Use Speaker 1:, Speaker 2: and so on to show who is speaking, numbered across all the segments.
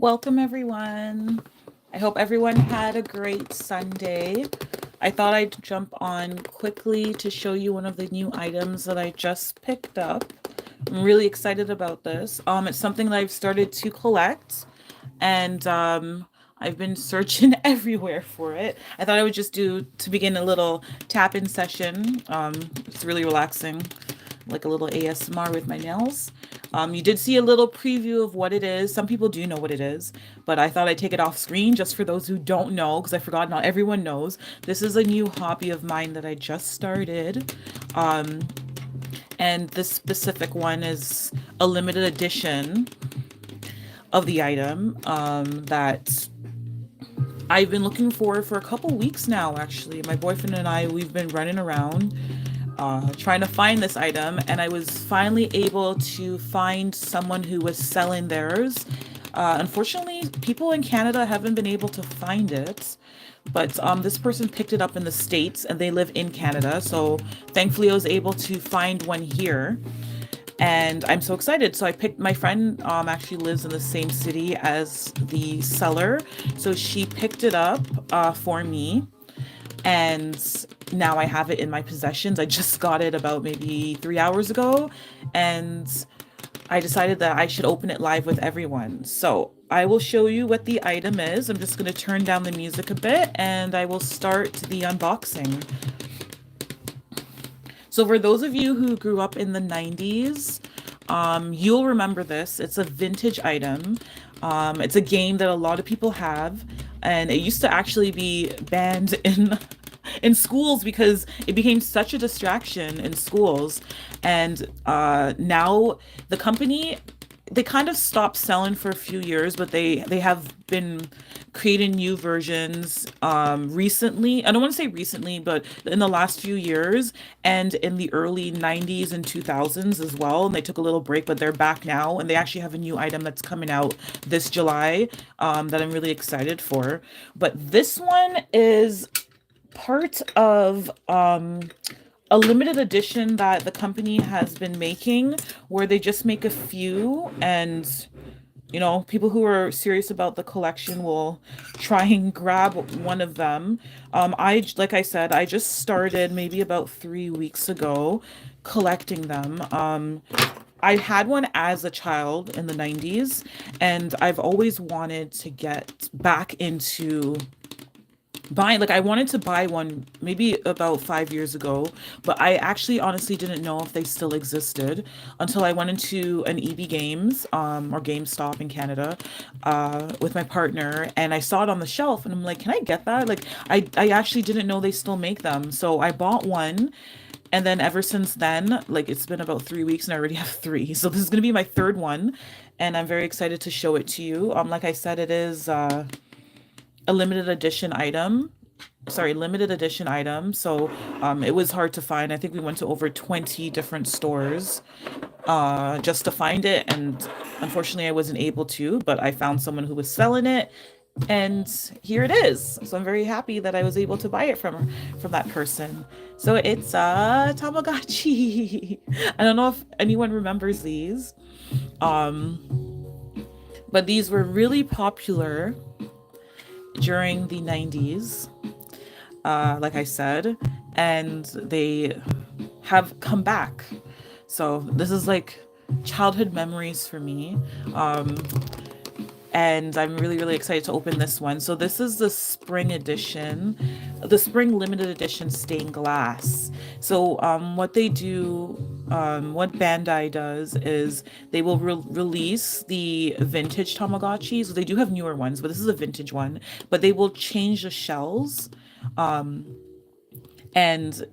Speaker 1: Welcome, everyone. I hope everyone had a great Sunday. I thought I'd jump on quickly to show you one of the new items that I just picked up. I'm really excited about this. It's something that I've started to collect, and I've been searching everywhere for it. I thought I would just do to begin a little tap-in session. It's really relaxing, like a little ASMR with my nails. You did see a little preview of what it is. Some people do know what it is, but I thought I'd take it off screen just for those who don't know, because I forgot not everyone knows. This is a new hobby of mine that I just started. Um, and this specific one is a limited edition of the item that I've been looking for a couple weeks now, actually. My boyfriend and I, we've been running around trying to find this item, and I was finally able to find someone who was selling theirs. Unfortunately, people in Canada haven't been able to find it, but this person picked it up in the States and they live in Canada. So thankfully, I was able to find one here. And I'm so excited. So I picked my friend actually lives in the same city as the seller. So she picked it up for me, and now I have it in my possessions. I just got it about maybe 3 hours ago, and I decided that I should open it live with everyone. So I will show you what the item is. I'm just going to turn down the music a bit and I will start the unboxing. So for those of you who grew up in the 90s, you'll remember this. It's a vintage item. It's a game that a lot of people have, and it used to actually be banned in schools because it became such a distraction in schools. And now the company, they kind of stopped selling for a few years, but they have been creating new versions recently. I don't want to say recently, but in the last few years, and in the early 90s and 2000s as well. And they took a little break, but they're back now, and they actually have a new item that's coming out this July that I'm really excited for. But this one is part of a limited edition that the company has been making, where they just make a few, and people who are serious about the collection will try and grab one of them. Like I said, I just started maybe about 3 weeks ago collecting them. I had one as a child in the 90s, and I've always wanted to get back into buying. Like, I wanted to buy one maybe about 5 years ago, but I actually honestly didn't know if they still existed until I went into an EB Games or GameStop in Canada with my partner, and I saw it on the shelf, and I'm like, can I get that? Like, I actually didn't know they still make them, so I bought one. And then ever since then, like, it's been about 3 weeks and I already have three. So this is going to be my third one, and I'm very excited to show it to you. Like I said, it is a limited edition item. Sorry, limited edition item. So it was hard to find. I think we went to over 20 different stores just to find it. And unfortunately, I wasn't able to, but I found someone who was selling it. And here it is. So I'm very happy that I was able to buy it from that person. So it's a Tamagotchi. I don't know if anyone remembers these. But these were really popular during the 90s, like I said, and they have come back. So this is like childhood memories for me. And I'm really, really excited to open this one. So this is the spring edition, the spring limited edition stained glass. So what they do, what Bandai does is they will release the vintage Tamagotchis. So they do have newer ones, but this is a vintage one. But they will change the shells, and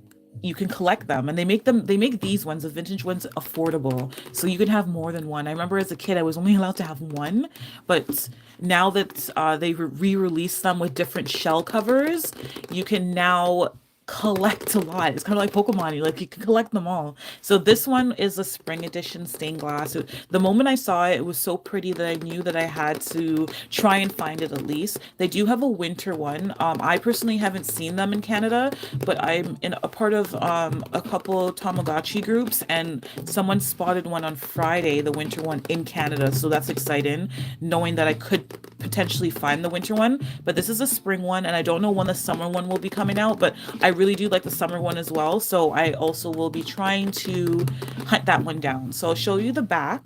Speaker 1: you can collect them, and they make these ones, the vintage ones, affordable, so you can have more than one. I remember as a kid I was only allowed to have one, but now that they re-release them with different shell covers, you can now collect a lot. It's kind of like Pokemon. You can collect them all. So this one is a spring edition stained glass. The moment I saw it, it was so pretty that I knew that I had to try and find it at least. They do have a winter one. I personally haven't seen them in Canada, but I'm in a part of a couple Tamagotchi groups, and someone spotted one on Friday, the winter one in Canada. So that's exciting, knowing that I could potentially find the winter one. But this is a spring one, and I don't know when the summer one will be coming out, but I really do like the summer one as well. So I also will be trying to hunt that one down. So I'll show you the back.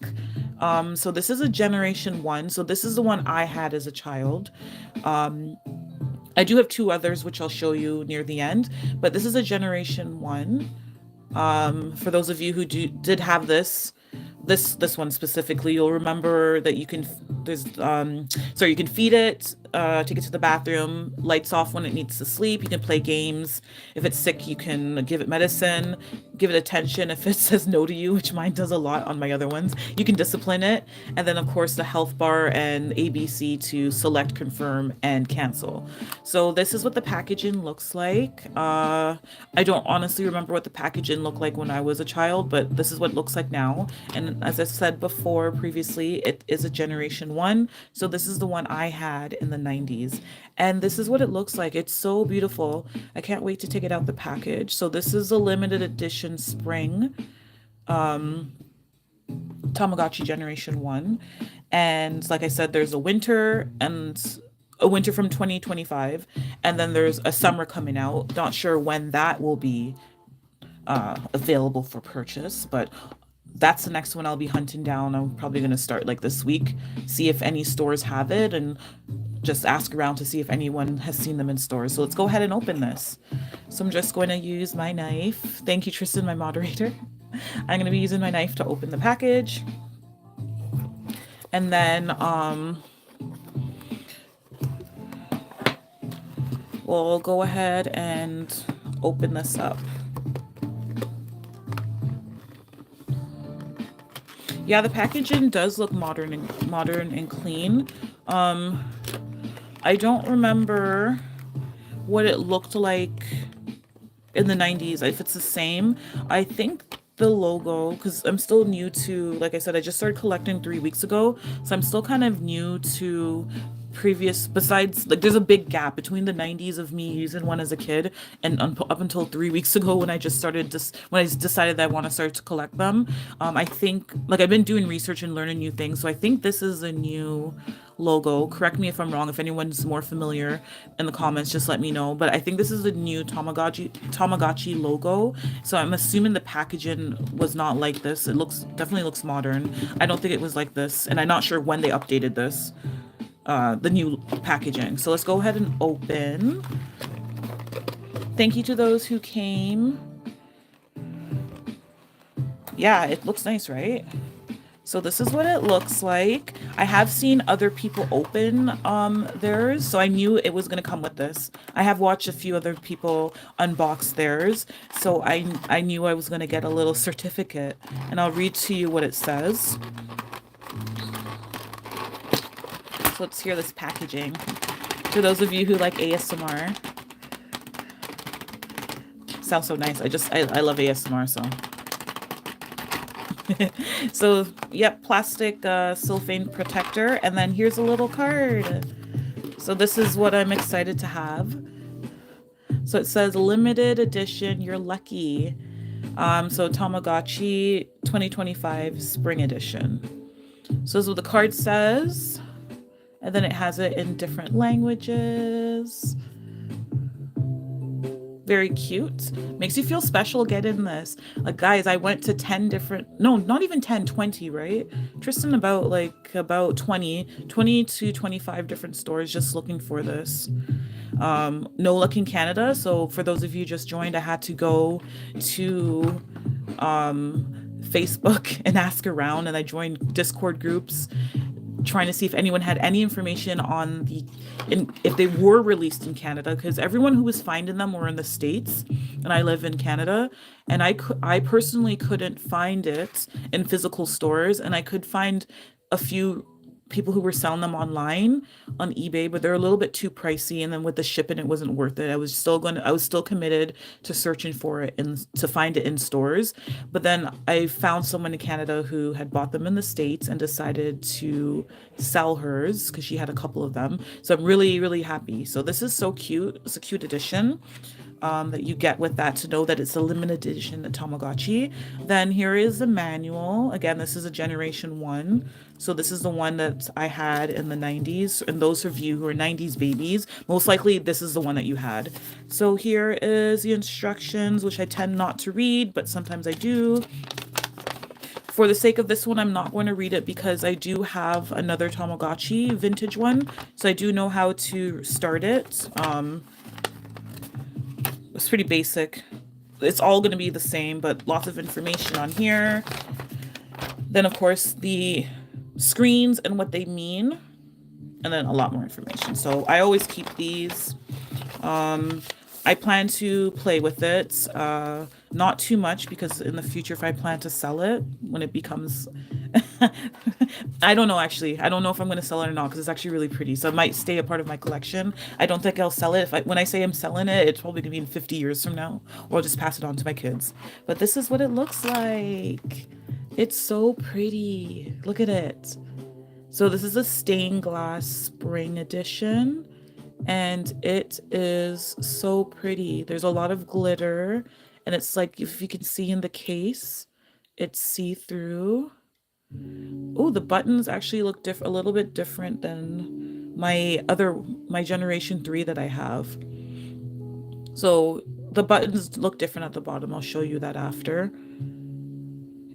Speaker 1: So this is a generation one. So this is the one I had as a child. I do have two others, which I'll show you near the end, but this is a generation one. For those of you who did have this one specifically, you'll remember that you can there's you can feed it, take it to the bathroom, lights off when it needs to sleep. You can play games. If it's sick, you can give it medicine, give it attention if it says no to you, which mine does a lot on my other ones. You can discipline it, and then of course the health bar and ABC to select, confirm, and cancel. So this is what the packaging looks like. I don't honestly remember what the packaging looked like when I was a child, but this is what it looks like now. And as I said before previously, it is a generation one. So this is the one I had in the 90s. And this is what it looks like. It's so beautiful. I can't wait to take it out the package. So this is a limited edition spring Tamagotchi Generation 1. And like I said, there's a winter from 2025, and then there's a summer coming out. Not sure when that will be available for purchase, but that's the next one I'll be hunting down. I'm probably going to start like this week, see if any stores have it, and just ask around to see if anyone has seen them in stores. So let's go ahead and open this. So I'm just going to use my knife. Thank you, Tristan, my moderator. I'm going to be using my knife to open the package. And then we'll go ahead and open this up. Yeah, the packaging does look modern and clean. I don't remember what it looked like in the 90s, if it's the same. I think the logo, because I'm still new to, like I said, I just started collecting 3 weeks ago, so I'm still kind of new to previous, besides like there's a big gap between the 90s of me using one as a kid and up until 3 weeks ago when I just started when I decided that I want to start to collect them. I think like I've been doing research and learning new things, so I think this is a new logo. Correct me if I'm wrong. If anyone's more familiar in the comments, just let me know. But I think this is the new Tamagotchi logo. So I'm assuming the packaging was not like this. It definitely looks modern. I don't think it was like this, and I'm not sure when they updated this, the new packaging. So let's go ahead and open. Thank you to those who came. Yeah, it looks nice, right? So this is what it looks like. I have seen other people open theirs, so I knew it was going to come with this. I have watched a few other people unbox theirs, so I knew I was going to get a little certificate. And I'll read to you what it says. So let's hear this packaging. For those of you who like ASMR. Sounds so nice. I love ASMR, so. So, yep, plastic cellophane protector, and then here's a little card. So this is what I'm excited to have. So it says limited edition, you're lucky. So Tamagotchi 2025 spring edition. So this is what the card says, and then it has it in different languages. Very cute. Makes you feel special getting this. Like, guys, I went to 10 different, no, not even 10, 20, right? Tristan, about 20 to 25 different stores just looking for this. No luck in Canada. So for those of you just joined, I had to go to Facebook and ask around, and I joined Discord groups trying to see if anyone had any information on if they were released in Canada, because everyone who was finding them were in the States, and I live in Canada, and I personally couldn't find it in physical stores, and I could find a few people who were selling them online on eBay, but they're a little bit too pricey. And then with the shipping, it wasn't worth it. I was still committed to searching for it and to find it in stores. But then I found someone in Canada who had bought them in the States and decided to sell hers because she had a couple of them. So I'm really, really happy. So this is so cute. It's a cute edition that you get with that to know that it's a limited edition Tamagotchi. Then here is the manual. Again, this is a generation one. So this is the one that I had in the 90s. And those of you who are 90s babies, most likely this is the one that you had. So here is the instructions, which I tend not to read, but sometimes I do. For the sake of this one, I'm not going to read it because I do have another Tamagotchi vintage one. So I do know how to start it. It's pretty basic. It's all going to be the same, but lots of information on here. Then, of course, the screens and what they mean, and then a lot more information. So I always keep these. I plan to play with it, not too much because in the future, if I plan to sell it when it becomes, I don't know actually. I don't know if I'm going to sell it or not because it's actually really pretty. So it might stay a part of my collection. I don't think I'll sell it. When I say I'm selling it, it's probably going to be in 50 years from now, or I'll just pass it on to my kids. But this is what it looks like. It's so pretty. Look at it. So this is a stained glass spring edition. And it is so pretty. There's a lot of glitter, and it's like if you can see in the case, it's see-through. Oh, the buttons actually look a little bit different than my generation 3 that I have. So the buttons look different at the bottom. I'll show you that after.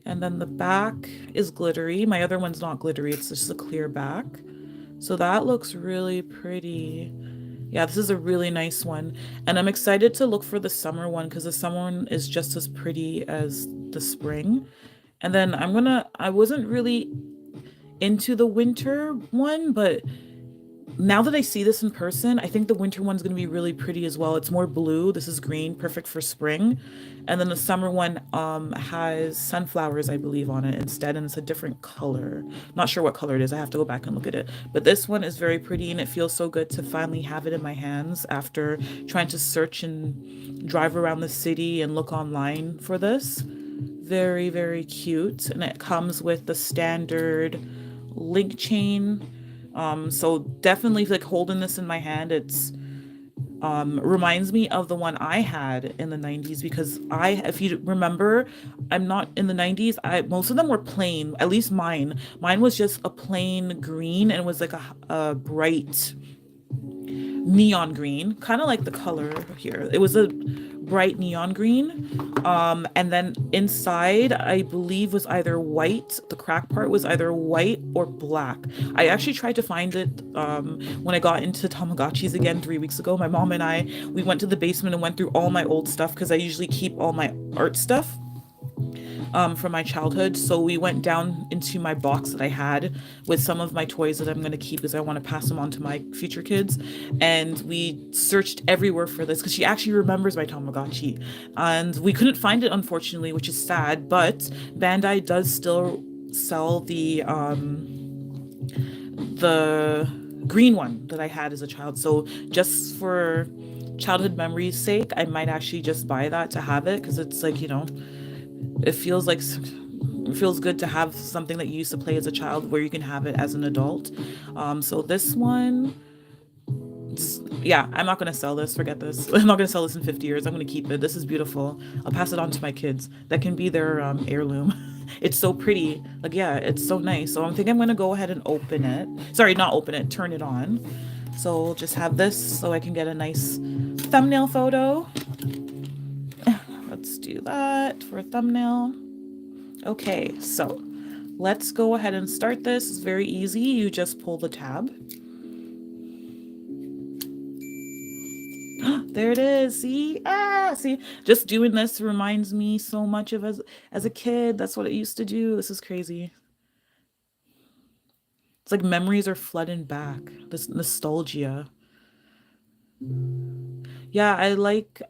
Speaker 1: And then the back is glittery. My other one's not glittery, it's just a clear back. So that looks really pretty. Yeah, this is a really nice one. And I'm excited to look for the summer one because the summer one is just as pretty as the spring. And then I wasn't really into the winter one, but now that I see this in person, I think the winter one's going to be really pretty as well. It's more blue. This is green, perfect for spring. And then the summer one has sunflowers, I believe, on it instead, and it's a different color. Not sure what color it is. I have to go back and look at it. But this one is very pretty, and it feels so good to finally have it in my hands after trying to search and drive around the city and look online for this. Very, very cute. And it comes with the standard link chain. So definitely like holding this in my hand, it's reminds me of the one I had in the 90s because if you remember, I'm not in the 90s. Most of them were plain, at least mine. Mine was just a plain green and it was like a bright neon green, kind of like the color here. It was a bright neon green. And then inside, I believe was either white. The crack part was either white or black. I actually tried to find it when I got into Tamagotchis again 3 weeks ago. My mom and we went to the basement and went through all my old stuff because I usually keep all my art stuff from my childhood. So we went down into my box that I had with some of my toys that I'm going to keep because I want to pass them on to my future kids. And we searched everywhere for this because she actually remembers my Tamagotchi. And we couldn't find it, unfortunately, which is sad. But Bandai does still sell the green one that I had as a child. So just for childhood memories sake, I might actually just buy that to have it because it's like, it feels good to have something that you used to play as a child where you can have it as an adult. So this one, yeah, I'm not gonna sell this. Forget this. I'm not gonna sell this in 50 years. I'm gonna keep it. This is beautiful. I'll pass it on to my kids. That can be their heirloom. It's so pretty. Like, yeah, it's so nice. So I think I'm gonna go ahead and open it. Sorry, not open it. Turn it on. So we'll just have this so I can get a nice thumbnail photo. Let's do that for a thumbnail. Okay, so let's go ahead and start this. It's very easy. You just pull the tab. There it is. See, just doing this reminds me so much of as a kid. That's what it used to do. This is crazy. It's like memories are flooding back. This nostalgia. Yeah, I like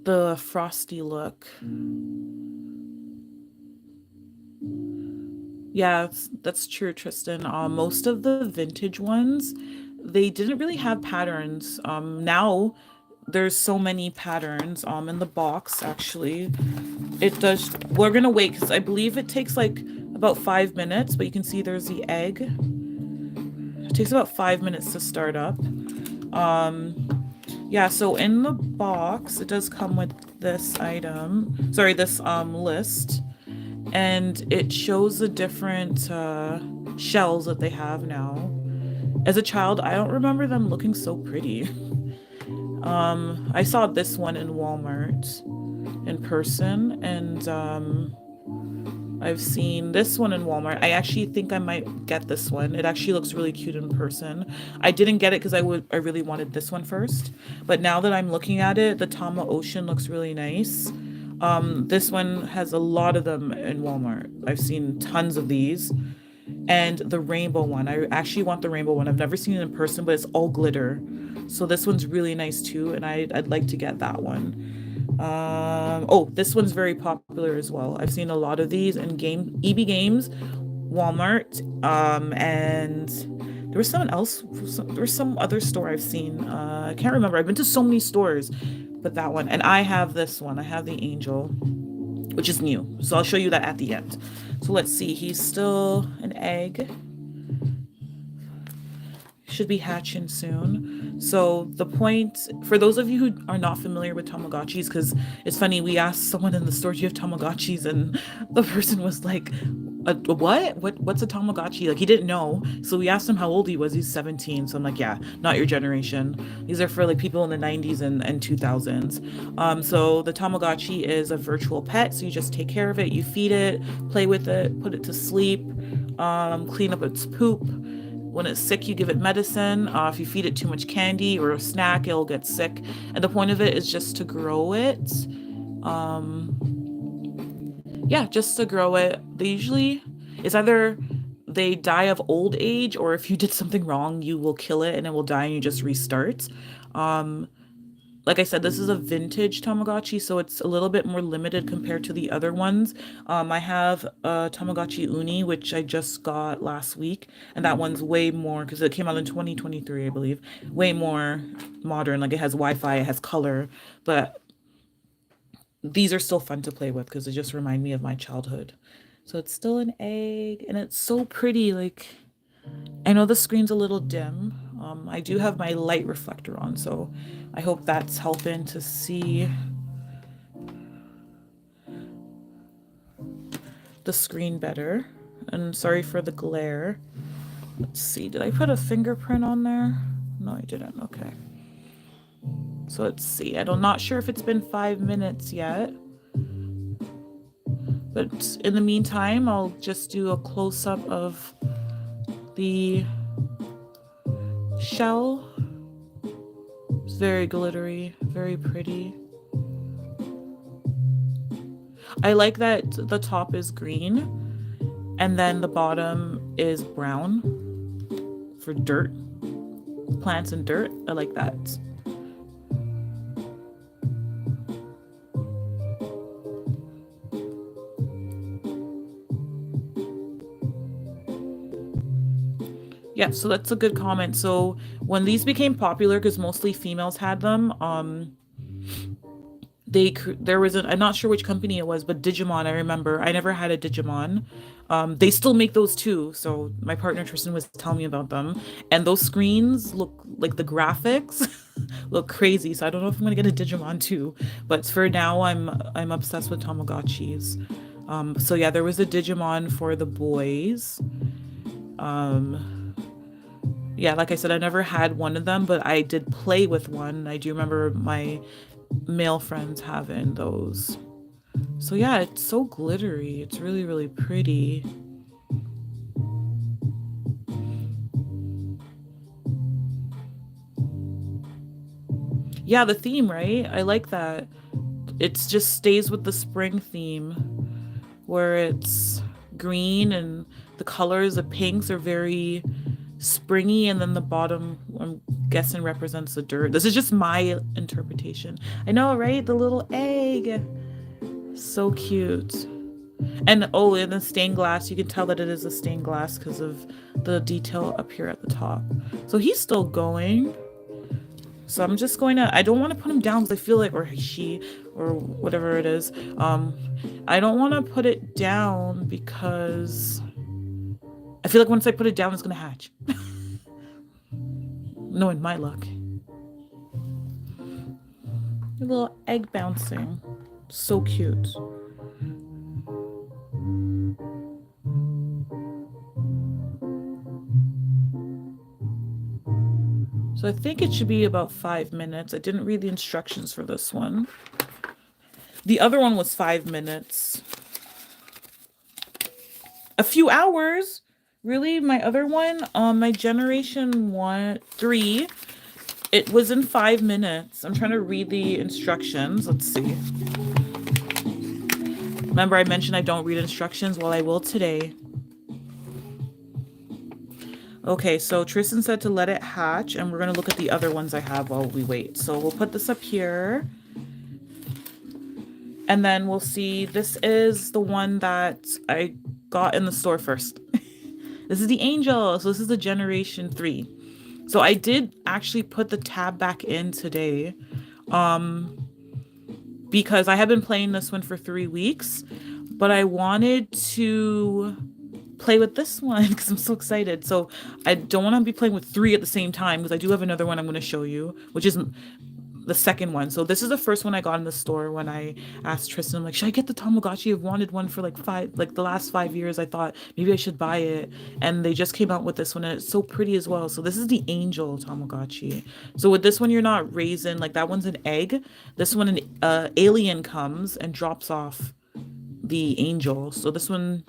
Speaker 1: the frosty look. Yeah, that's true, Tristan. Most of the vintage ones, they didn't really have patterns. Now there's so many patterns. In the box, actually, it does. We're gonna wait because I believe it takes like about 5 minutes, but you can see there's the egg. It takes about 5 minutes to start up. Yeah, so in the box, it does come with this item. Sorry, this list, and it shows the different shells that they have now. As a child, I don't remember them looking so pretty. I saw this one in Walmart in person, and I've seen this one in Walmart. I actually think I might get this one. It actually looks really cute in person. I didn't get it because I really wanted this one first. But now that I'm looking at it, the Tama Ocean looks really nice. This one has a lot of them in Walmart. I've seen tons of these. And the rainbow one. I actually want the rainbow one. I've never seen it in person, but it's all glitter. So this one's really nice too, and I'd like to get that one. Oh, this one's very popular as well. I've seen a lot of these in EB Games, Walmart, and there was someone else. There was some other store I've seen. I can't remember. I've been to so many stores, but that one. And I have this one. I have the angel, which is new. So I'll show you that at the end. So let's see. He's still an egg. Should be hatching soon. So the point for those of you who are not familiar with Tamagotchis, because it's funny, we asked someone in the store, "Do you have Tamagotchis?" And the person was like, a what? What's a Tamagotchi?" Like he didn't know. So we asked him how old he was. He's 17. So I'm like, yeah, not your generation. These are for like people in the 90s and 2000s. So the Tamagotchi is a virtual pet. So you just take care of it, you feed it, play with it, put it to sleep, clean up its poop. When it's sick, you give it medicine. If you feed it too much candy or a snack, it'll get sick. And the point of it is just to grow it. Yeah, just to grow it. They usually, it's either they die of old age, or if you did something wrong, you will kill it and it will die and you just restart. Um, like I said, this is a vintage Tamagotchi, so it's a little bit more limited compared to the other ones. I have a Tamagotchi Uni, which I just got last week, and that one's way more because it came out in 2023, I believe. Way more modern. Like it has Wi-Fi, it has color, but these are still fun to play with because they just remind me of my childhood. So it's still an egg, and it's so pretty. Like I know the screen's a little dim. I do have my light reflector on, so I hope that's helping to see the screen better. And sorry for the glare. Let's see, did I put a fingerprint on there? No, I didn't. Okay. So let's see. I'm not sure if it's been 5 minutes yet. But in the meantime, I'll just do a close-up of the shell. It's very glittery, very pretty. I like that the top is green and then the bottom is brown for dirt, plants and dirt. I like that. Yeah, so that's a good comment. So when these became popular, because mostly females had them, there was I'm not sure which company it was, but Digimon, I remember. I never had a Digimon. They still make those too. So my partner Tristan was telling me about them, and those screens look like the graphics look crazy. So I don't know if I'm gonna get a Digimon too, but for now I'm obsessed with Tamagotchis. So yeah, there was a Digimon for the boys. Yeah, like I said, I never had one of them, but I did play with one. I do remember my male friends having those. So yeah, it's so glittery. It's really, really pretty. Yeah, the theme, right? I like that. It just stays with the spring theme where it's green and the colors, the pinks are very springy, and then the bottom, I'm guessing, represents the dirt. This is just my interpretation. I know, right? The little egg. So cute. And oh, and the stained glass, you can tell that it is a stained glass because of the detail up here at the top. So he's still going. So I'm just going to, I don't want to put him down because I feel like, or she, or whatever it is. Um, I don't want to put it down because I feel like once I put it down, it's going to hatch. Knowing my luck. A little egg bouncing. So cute. So I think it should be about 5 minutes. I didn't read the instructions for this one. The other one was 5 minutes. A few hours. Really? My other one, my generation 3, it was in 5 minutes. I'm trying to read the instructions. Let's see. Remember, I mentioned I don't read instructions. Well, I will today. Okay, so Tristan said to let it hatch, and we're going to look at the other ones I have while we wait. So we'll put this up here. And then we'll see. This is the one that I got in the store first. This is the Angel. So this is the Generation 3. So I did actually put the tab back in today. Because I have been playing this one for 3 weeks. But I wanted to play with this one because I'm so excited. So I don't want to be playing with 3 at the same time because I do have another one I'm going to show you, which is the second one. So this is the first one I got in the store when I asked Tristan, I'm like, should I get the Tamagotchi? I've wanted one for like the last 5 years. I thought maybe I should buy it. And they just came out with this one and it's so pretty as well. So this is the Angel Tamagotchi. So with this one, you're not raising, like that one's an egg. This one, an alien comes and drops off the angel. So this one,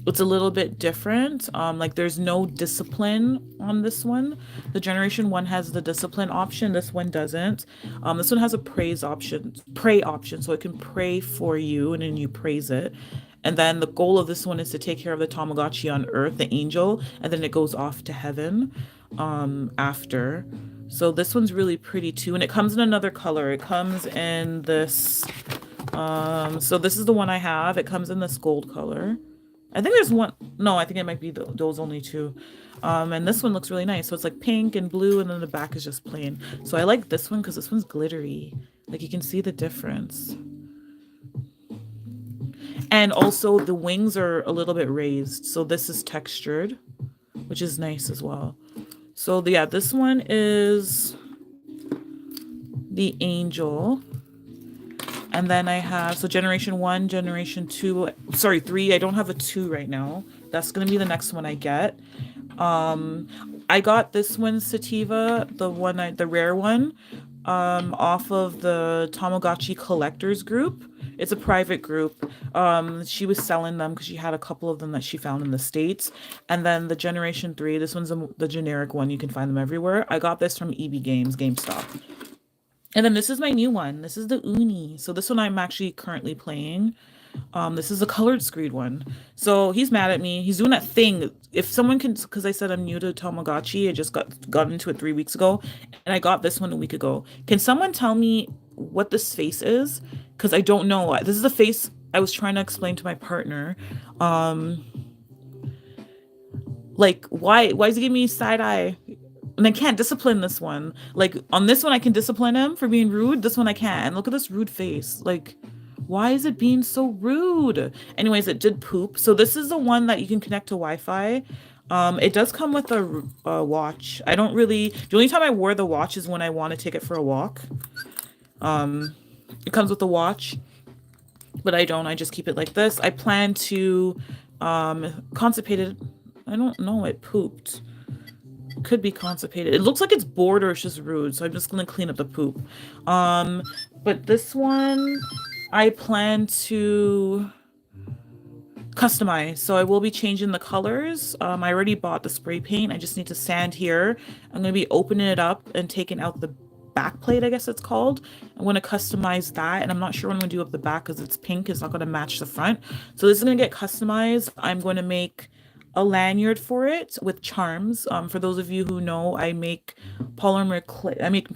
Speaker 1: it's a little bit different. Like there's no discipline on this one. The generation 1 has the discipline option. This one doesn't. This one has a pray option. So it can pray for you and then you praise it. And then the goal of this one is to take care of the Tamagotchi on Earth, the angel, and then it goes off to heaven after. So this one's really pretty too. And it comes in another color. It comes in this, so this is the one I have. It comes in this gold color. I think there's one. No, I think it might be those only two. And this one looks really nice. So it's like pink and blue, and then the back is just plain. So I like this one because this one's glittery. Like you can see the difference. And also the wings are a little bit raised. So this is textured, which is nice as well. So yeah, this one is the angel. And then I have, so generation 1, generation 2, sorry, 3. I don't have a 2 right now. That's going to be the next one I get. I got this one, Sativa, the rare one, off of the Tamagotchi collectors group. It's a private group. She was selling them because she had a couple of them that she found in the States. And then the generation 3, this one's the generic one. You can find them everywhere. I got this from EB Games, GameStop. And then this is my new one. This is the Uni. So this one I'm actually currently playing. This is a colored screen one. So he's mad at me. He's doing that thing. If someone can, because I said I'm new to Tamagotchi, I just got into it 3 weeks ago, and I got this one a week ago. Can someone tell me what this face is? Because I don't know. This is the face I was trying to explain to my partner. Like why is he giving me side eye? And I can't discipline this one. Like on this one, I can discipline him for being rude. This one I can't. And look at this rude face. Like, why is it being so rude? Anyways, it did poop. So this is the one that you can connect to Wi-Fi. It does come with a watch. I don't really. The only time I wear the watch is when I want to take it for a walk. It comes with a watch, but I don't. I just keep it like this. I plan to constipate it. I don't know. It pooped. Could be constipated. It looks like it's bored or it's just rude, so I'm just gonna clean up the poop. But this one I plan to customize, so I will be changing the colors. I already bought the spray paint. I just need to sand here. I'm gonna be opening it up and taking out the back plate, I guess it's called. I'm going to customize that, and I'm not sure what I'm going to do up the back because it's pink. It's not going to match the front. So this is going to get customized. I'm going to make a lanyard for it with charms. For those of you who know, I make polymer clay. I make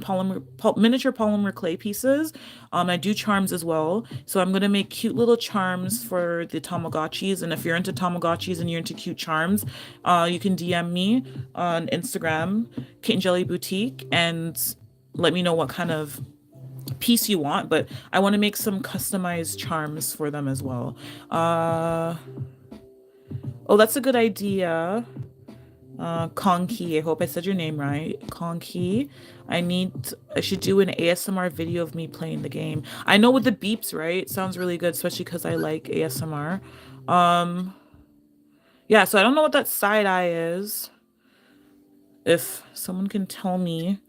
Speaker 1: miniature polymer clay pieces. I do charms as well. So I'm gonna make cute little charms for the Tamagotchis. And if you're into Tamagotchis and you're into cute charms, you can DM me on Instagram, Kate and Jelly Boutique, and let me know what kind of piece you want. But I want to make some customized charms for them as well. Uh, oh, that's a good idea. Konki, I hope I said your name right. Konki. I should do an ASMR video of me playing the game. I know with the beeps, right? Sounds really good, especially because I like ASMR. Um, yeah, so I don't know what that side eye is. If someone can tell me.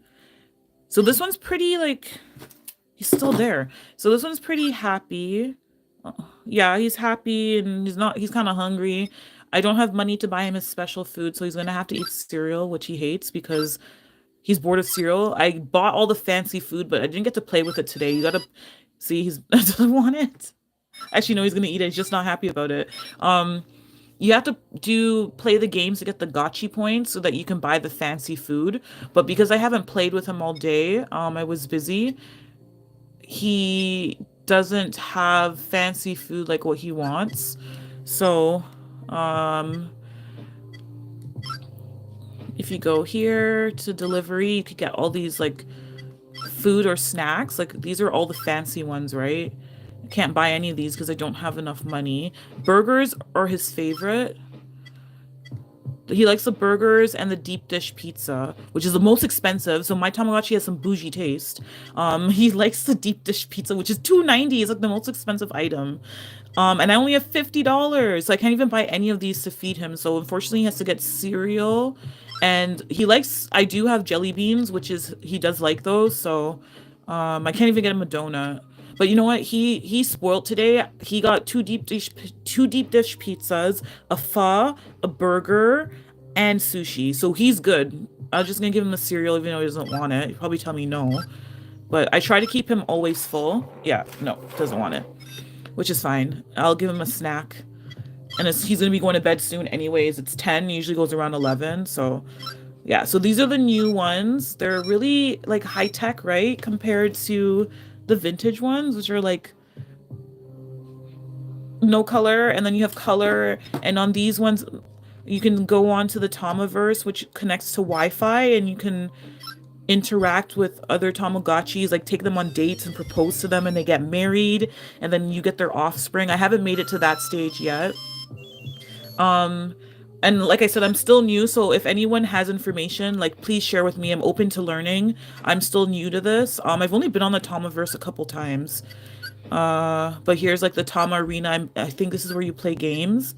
Speaker 1: So this one's pretty like he's still there. So this one's pretty happy. Uh, Yeah, he's happy and he's kind of hungry. I don't have money to buy him his special food, so he's gonna have to eat cereal, which he hates because he's bored of cereal. I bought all the fancy food, but I didn't get to play with it today. You gotta see he's doesn't want it. Actually, no, he's gonna eat it. He's just not happy about it. Um, you have to do play the games to get the gotchi points so that you can buy the fancy food. But because I haven't played with him all day, I was busy. He doesn't have fancy food like what he wants. So, um, if you go here to delivery, you could get all these like food or snacks. Like these are all the fancy ones, right? I can't buy any of these because I don't have enough money. Burgers are his favorite. He likes the burgers and the deep dish pizza, which is the most expensive. So my Tamagotchi has some bougie taste. He likes the deep dish pizza, which is 290. It's like the most expensive item. And I only have $50. So I can't even buy any of these to feed him. So unfortunately, he has to get cereal. And I do have jelly beans, which is, he does like those. So I can't even get him a donut. But you know what? He spoiled today. He got two deep dish pizzas, a pho, a burger, and sushi. So he's good. I'm just gonna give him a cereal even though he doesn't want it. He'll probably tell me no. But I try to keep him always full. Yeah, no, doesn't want it, which is fine. I'll give him a snack. And he's gonna be going to bed soon anyways. It's 10, usually goes around 11. So yeah, so these are the new ones. They're really like high tech, right? Compared to the vintage ones, which are like no color, and then you have color. And on these ones, you can go on to the Tamaverse, which connects to Wi-Fi, and you can interact with other Tamagotchis, like take them on dates and propose to them, and they get married, and then you get their offspring. I haven't made it to that stage yet. Um, and like I said, I'm still new, so if anyone has information, like please share with me. I'm open to learning. I'm still new to this. I've only been on the Tamaverse a couple times. But here's like the Tama Arena. I think this is where you play games.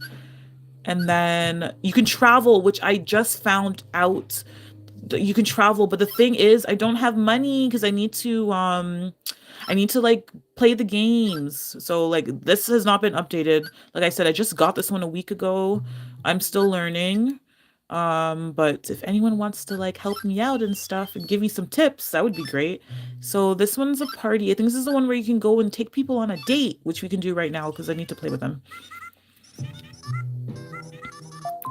Speaker 1: And then you can travel, which I just found out that you can travel, but the thing is I don't have money because I need to like play the games. So like this has not been updated. Like I said, I just got this one a week ago. I'm still learning. But if anyone wants to like help me out and stuff and give me some tips, that would be great. So this one's a party. I think this is the one where you can go and take people on a date, which we can do right now because I need to play with them.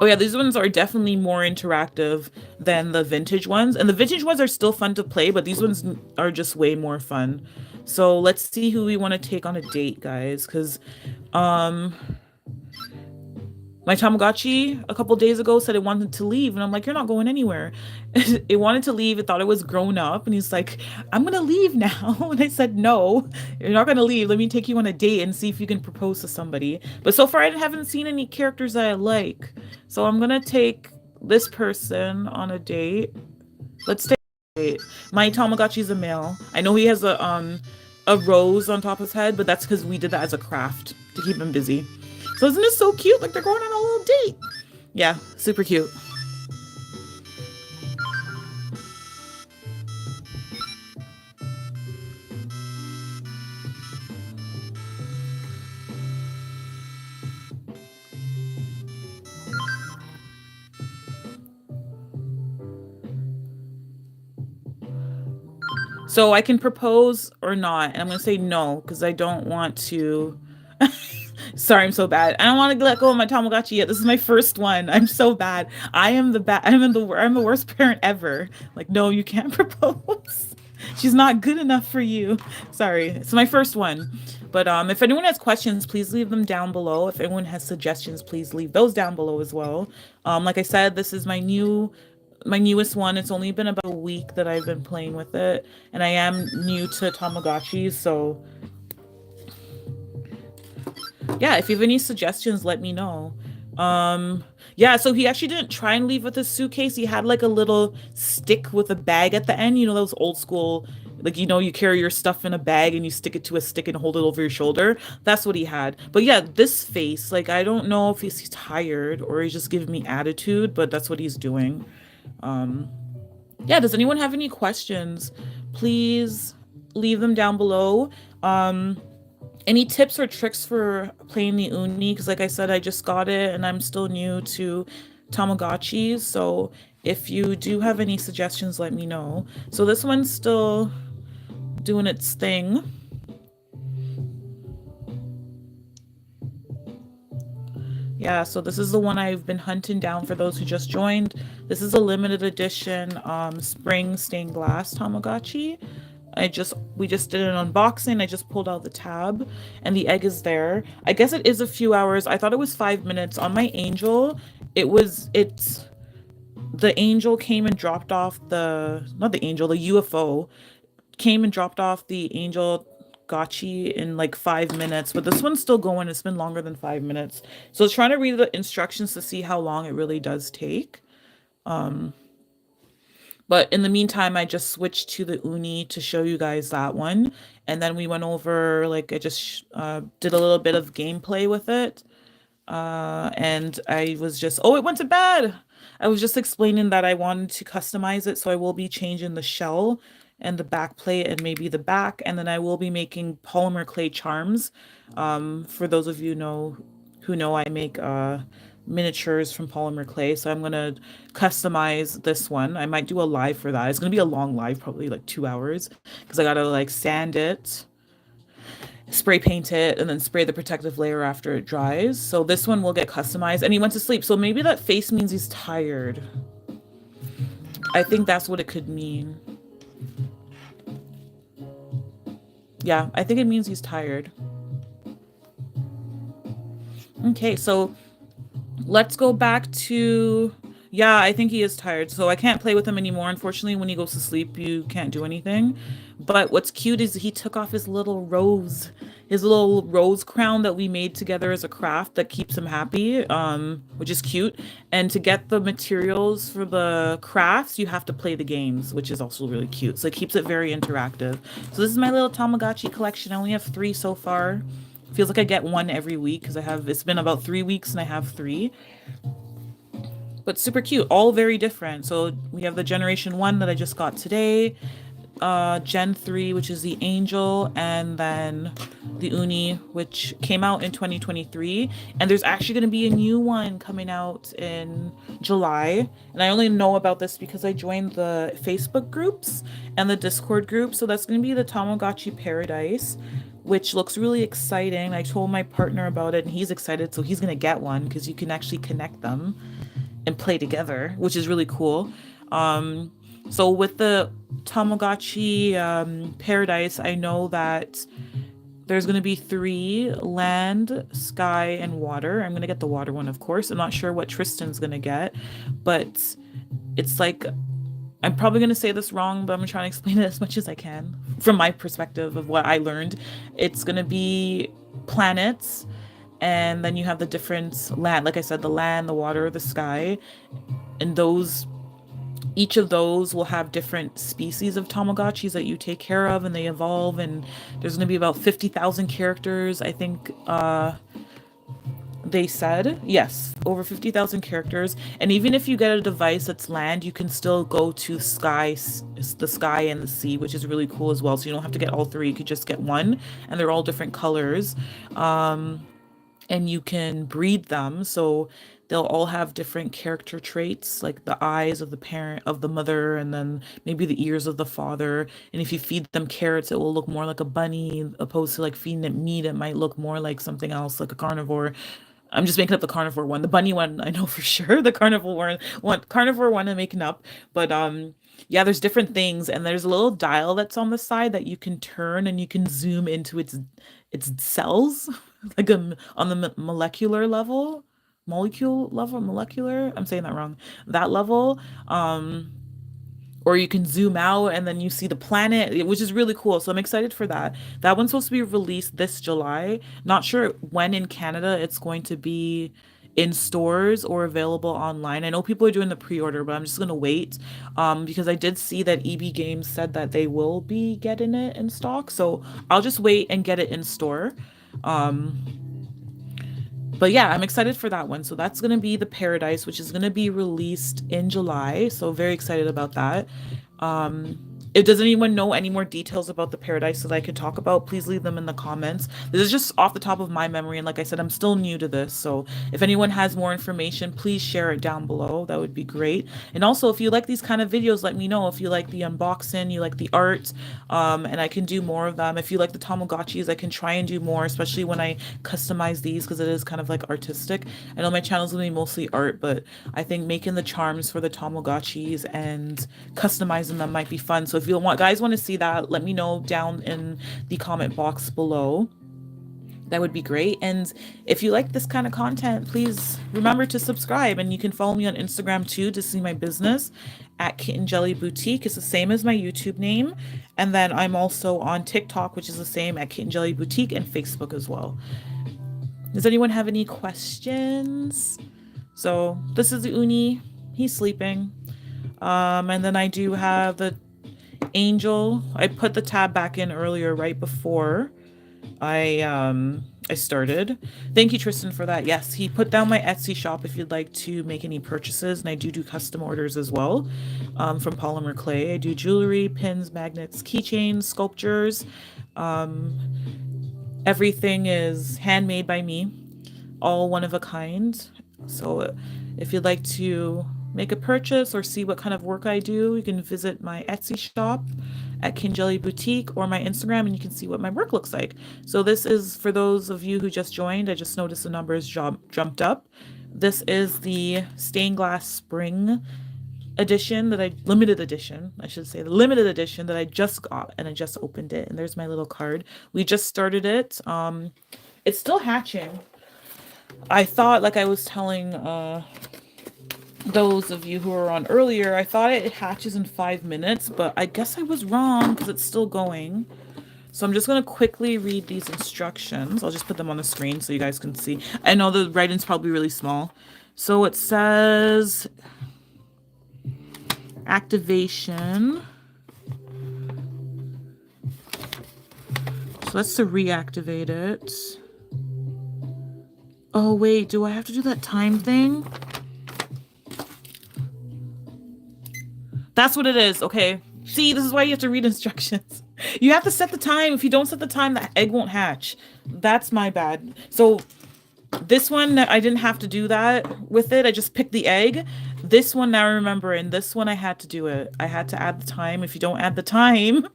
Speaker 1: Oh yeah, these ones are definitely more interactive than the vintage ones. And the vintage ones are still fun to play, but these ones are just way more fun. So let's see who we want to take on a date, guys, because um my Tamagotchi a couple days ago said it wanted to leave, and I'm like, you're not going anywhere. It wanted to leave. It thought it was grown up, and he's like, I'm gonna leave now. And I said, no, you're not gonna leave. Let me take you on a date and see if you can propose to somebody. But so far, I haven't seen any characters that I like, so I'm gonna take this person on a date. Let's take a date. My Tamagotchi's a male. I know he has a rose on top of his head, but that's because we did that as a craft to keep him busy. So isn't this so cute? Like they're going on a little date. Yeah, super cute. So I can propose or not, and I'm gonna say no because I don't want to. Sorry, I'm so bad. I don't want to let go of my Tamagotchi yet. This is my first one. I'm so bad. I am the bad. I'm the worst parent ever. Like, no, you can't propose. She's not good enough for you. Sorry, it's my first one. But if anyone has questions, please leave them down below. If anyone has suggestions, please leave those down below as well. Like I said, this is my newest one. It's only been about a week that I've been playing with it, and I am new to Tamagotchis, so yeah, if you have any suggestions, let me know. Yeah, so he actually didn't try and leave with a suitcase. He had like a little stick with a bag at the end. You know, those old school, like, you carry your stuff in a bag and you stick it to a stick and hold it over your shoulder. That's what he had. But yeah, this face, like, I don't know if he's tired or he's just giving me attitude, but that's what he's doing. Um, yeah, does anyone have any questions? Please leave them down below. Um, any tips or tricks for playing the Uni? Because, like I said, I just got it and I'm still new to Tamagotchis. So, if you do have any suggestions, let me know. So, this one's still doing its thing. Yeah, so this is the one I've been hunting down for those who just joined. This is a limited edition spring stained glass Tamagotchi. We just did an unboxing. I just pulled out the tab and the egg is there. I guess it is a few hours. I thought it was 5 minutes. On my Angel, it's the Angel came and dropped off the not the Angel, the UFO came and dropped off the Angel Gotchi in like 5 minutes, but this one's still going. It's been longer than 5 minutes. So I was trying to read the instructions to see how long it really does take. Um, but in the meantime, I just switched to the Uni to show you guys that one. And then we went over, like, I just did a little bit of gameplay with it. And I was just, oh, it went to bed. I was just explaining that I wanted to customize it, so I will be changing the shell and the back plate and maybe the back, and then I will be making polymer clay charms. For those of you know who know, I make miniatures from polymer clay, so I'm gonna customize this one. I might do a live for that. It's gonna be a long live, probably like 2 hours, because I gotta like sand it, spray paint it, and then spray the protective layer after it dries. So this one will get customized. And he went to sleep. So maybe that face means he's tired. I think that's what it could mean. Yeah, I think it means he's tired. Okay, so let's go back to, yeah, I think he is tired, so I can't play with him anymore. Unfortunately, when he goes to sleep, you can't do anything. But what's cute is he took off his little rose crown that we made together as a craft that keeps him happy, which is cute. And to get the materials for the crafts, you have to play the games, which is also really cute. So it keeps it very interactive. So this is my little Tamagotchi collection. I only have three so far. Feels like I get one every week because it's been about 3 weeks and I have three. But super cute, all very different. So we have the Generation 1 that I just got today, Gen 3, which is the Angel, and then the Uni, which came out in 2023. And there's actually going to be a new one coming out in July. And I only know about this because I joined the Facebook groups and the Discord group. So that's going to be the Tamagotchi Paradise, which looks really exciting. I told my partner about it and he's excited. So he's going to get one because you can actually connect them and play together, which is really cool. So with the Tamagotchi Paradise, I know that there's going to be three: land, sky, and water. I'm going to get the water one, of course. I'm not sure what Tristan's going to get, but it's like, I'm probably going to say this wrong, but I'm trying to explain it as much as I can from my perspective of what I learned. It's going to be planets, and then you have the different land, like I said, the land, the water, the sky, and each of those will have different species of Tamagotchis that you take care of, and they evolve. And there's going to be about 50,000 characters, I think. They said, yes, over 50,000 characters. And even if you get a device that's land, you can still go to the sky and the sea, which is really cool as well. So you don't have to get all three. You could just get one, and they're all different colors. and you can breed them. So they'll all have different character traits, like the eyes of the parent, of the mother, and then maybe the ears of the father. And if you feed them carrots, it will look more like a bunny, opposed to like feeding it meat, it might look more like something else, like a carnivore. I'm just making up the carnivore one. The bunny one, I know for sure. The carnivore one, I'm making up. But yeah, there's different things, and there's a little dial that's on the side that you can turn, and you can zoom into its cells, like on the molecular level, molecular. I'm saying that wrong. That level. Or you can zoom out and then you see the planet, which is really cool. So I'm excited for that. That one's supposed to be released this July. Not sure when in Canada it's going to be in stores or available online. I know people are doing the pre-order, but I'm just gonna wait because I did see that EB Games said that they will be getting it in stock. So I'll just wait and get it in store. But yeah, I'm excited for that one. So that's going to be the Paradise, which is going to be released in July. So very excited about that. If does anyone know any more details about the Paradise that I could talk about, please leave them in the comments. This is just off the top of my memory, and like I said, I'm still new to this. So if anyone has more information, please share it down below. That would be great. And also, if you like these kind of videos, let me know. If you like the unboxing, you like the art, and I can do more of them. If you like the Tamagotchis, I can try and do more, especially when I customize these because it is kind of like artistic. I know my channel is going to be mostly art, but I think making the charms for the Tamagotchis and customizing them might be fun. So if you want to see that, let me know down in the comment box below. That would be great. And if you like this kind of content, please remember to subscribe. And you can follow me on Instagram too to see my business at Kitten Jelly Boutique. It's the same as my YouTube name. And then I'm also on TikTok, which is the same at Kitten Jelly Boutique, and Facebook as well. Does anyone have any questions? So this is the Uni. He's sleeping. And then I do have the Angel. I put the tab back in earlier, right before I started. Thank you, Tristan, for that. Yes, he put down my Etsy shop if you'd like to make any purchases, and I do custom orders as well, from polymer clay. I do jewelry, pins, magnets, keychains, sculptures. Everything is handmade by me, all one of a kind. So if you'd like to make a purchase or see what kind of work I do, you can visit my Etsy shop at Kinjelly Boutique or my Instagram, and you can see what my work looks like. So this is for those of you who just joined. I just noticed the numbers jumped up. This is the stained glass spring edition limited edition, I should say, the limited edition that I just got, and I just opened it, and there's my little card. We just started it. It's still hatching. I thought, like I was telling those of you who were on earlier, I thought it hatches in 5 minutes, but I guess I was wrong because it's still going. So I'm just going to quickly read these instructions. I'll just put them on the screen so you guys can see. I know the writing's probably really small. So it says activation. So that's to reactivate it. Oh, wait, do I have to do that time thing? That's what it is. Okay. See, this is why you have to read instructions. You have to set the time. If you don't set the time, the egg won't hatch. That's my bad. So this one, I didn't have to do that with it. I just picked the egg. This one, now I remember, and this one I had to do it. I had to add the time. If you don't add the time,